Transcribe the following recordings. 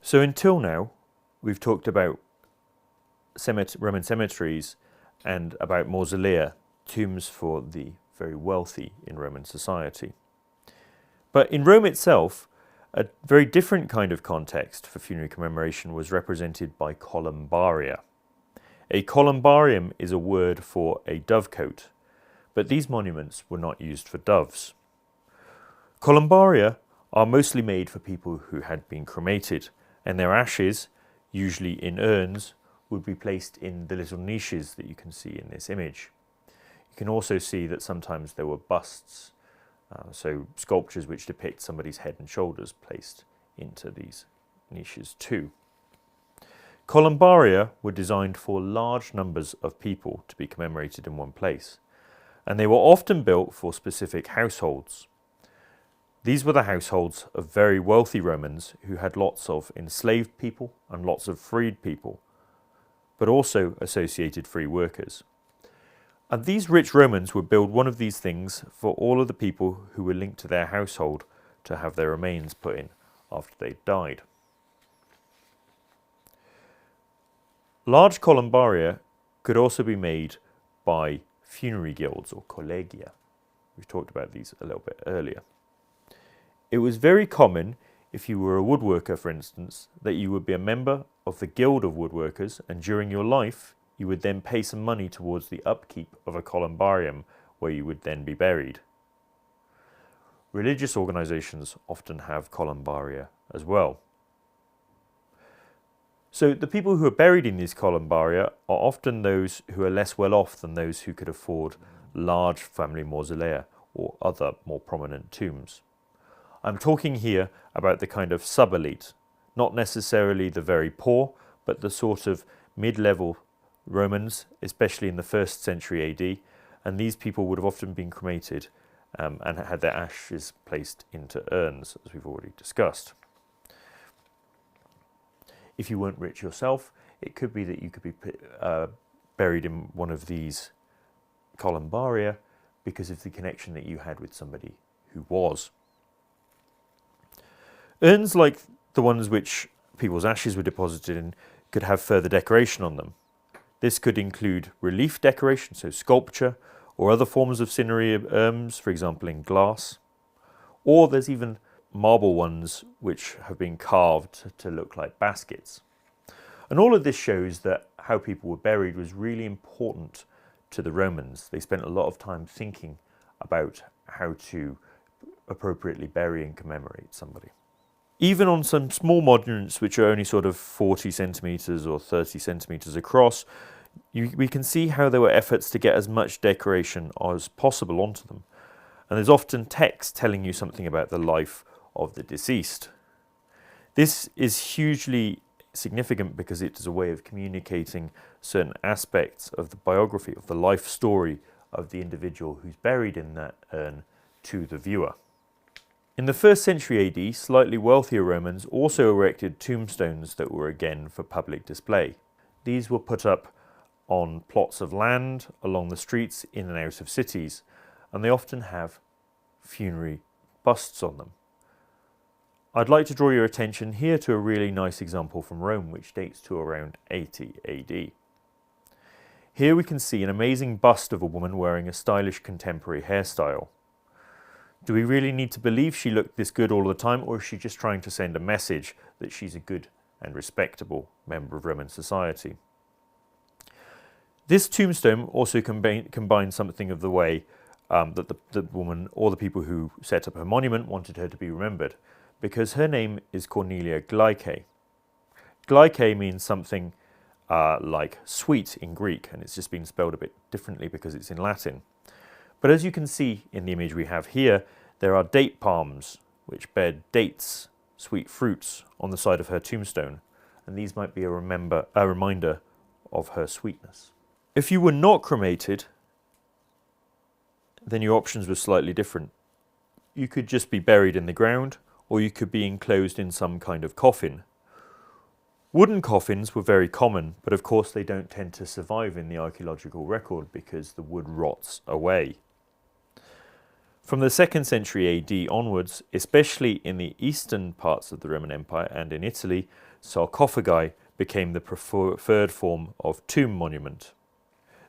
So until now, we've talked about Roman cemeteries and about mausolea, tombs for the very wealthy in Roman society. But in Rome itself, a very different kind of context for funerary commemoration was represented by columbaria. A columbarium is a word for a dovecote, but these monuments were not used for doves. Columbaria are mostly made for people who had been cremated, and their ashes, usually in urns, would be placed in the little niches that you can see in this image. You can also see that sometimes there were busts, so sculptures which depict somebody's head and shoulders placed into these niches too. Columbaria were designed for large numbers of people to be commemorated in one place, and they were often built for specific households. These were the households of very wealthy Romans who had lots of enslaved people and lots of freed people, but also associated free workers. And these rich Romans would build one of these things for all of the people who were linked to their household to have their remains put in after they died. Large columbaria could also be made by funerary guilds or collegia. We've talked about these a little bit earlier. It was very common, if you were a woodworker for instance, that you would be a member of the Guild of Woodworkers, and during your life you would then pay some money towards the upkeep of a columbarium where you would then be buried. Religious organisations often have columbaria as well. So the people who are buried in these columbaria are often those who are less well off than those who could afford large family mausolea or other more prominent tombs. I'm talking here about the kind of sub-elite, not necessarily the very poor, but the sort of mid-level Romans, especially in the 1st century AD, and these people would have often been cremated and had their ashes placed into urns, as we've already discussed. If you weren't rich yourself, it could be that you could be buried in one of these columbaria because of the connection that you had with somebody who was. Urns like the ones which people's ashes were deposited in could have further decoration on them. This could include relief decoration, so sculpture, or other forms of cinerary urns, for example in glass. Or there's even marble ones which have been carved to look like baskets. And all of this shows that how people were buried was really important to the Romans. They spent a lot of time thinking about how to appropriately bury and commemorate somebody. Even on some small monuments which are only sort of 40 centimetres or 30 centimetres across, we can see how there were efforts to get as much decoration as possible onto them. And there's often text telling you something about the life of the deceased. This is hugely significant because it is a way of communicating certain aspects of the biography, of the life story of the individual who's buried in that urn to the viewer. In the 1st century AD, slightly wealthier Romans also erected tombstones that were again for public display. These were put up on plots of land along the streets in and out of cities, and they often have funerary busts on them. I'd like to draw your attention here to a really nice example from Rome which dates to around 80 AD. Here we can see an amazing bust of a woman wearing a stylish contemporary hairstyle. Do we really need to believe she looked this good all the time, or is she just trying to send a message that she's a good and respectable member of Roman society? This tombstone also combines something of the way that the woman or the people who set up her monument wanted her to be remembered, because her name is Cornelia Glyke. Glyke means something like sweet in Greek, and it's just been spelled a bit differently because it's in Latin. But as you can see in the image we have here, there are date palms which bear dates, sweet fruits, on the side of her tombstone, and these might be a reminder of her sweetness. If you were not cremated, then your options were slightly different. You could just be buried in the ground, or you could be enclosed in some kind of coffin. Wooden coffins were very common, but of course they don't tend to survive in the archaeological record because the wood rots away. From the 2nd century AD onwards, especially in the eastern parts of the Roman Empire and in Italy, sarcophagi became the preferred form of tomb monument.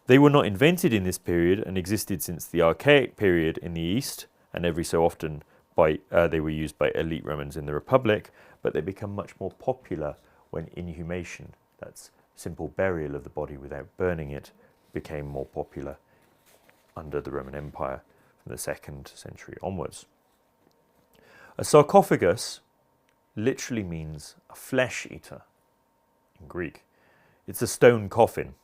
They were not invented in this period and existed since the Archaic period in the East, and every so often they were used by elite Romans in the Republic, but they become much more popular when inhumation, that's simple burial of the body without burning it, became more popular under the Roman Empire from the 2nd century onwards. A sarcophagus literally means a flesh eater in Greek. It's a stone coffin.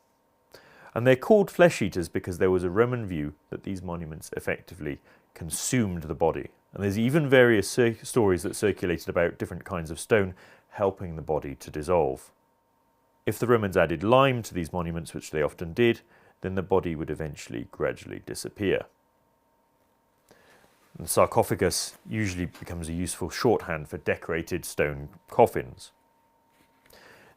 And they're called flesh eaters because there was a Roman view that these monuments effectively consumed the body. And there's even various stories that circulated about different kinds of stone helping the body to dissolve. If the Romans added lime to these monuments, which they often did, then the body would eventually gradually disappear. And the sarcophagus usually becomes a useful shorthand for decorated stone coffins.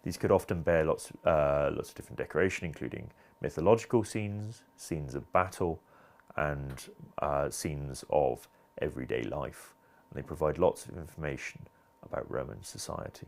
These could often bear lots of different decoration, including mythological scenes, scenes of battle, and scenes of everyday life. And they provide lots of information about Roman society.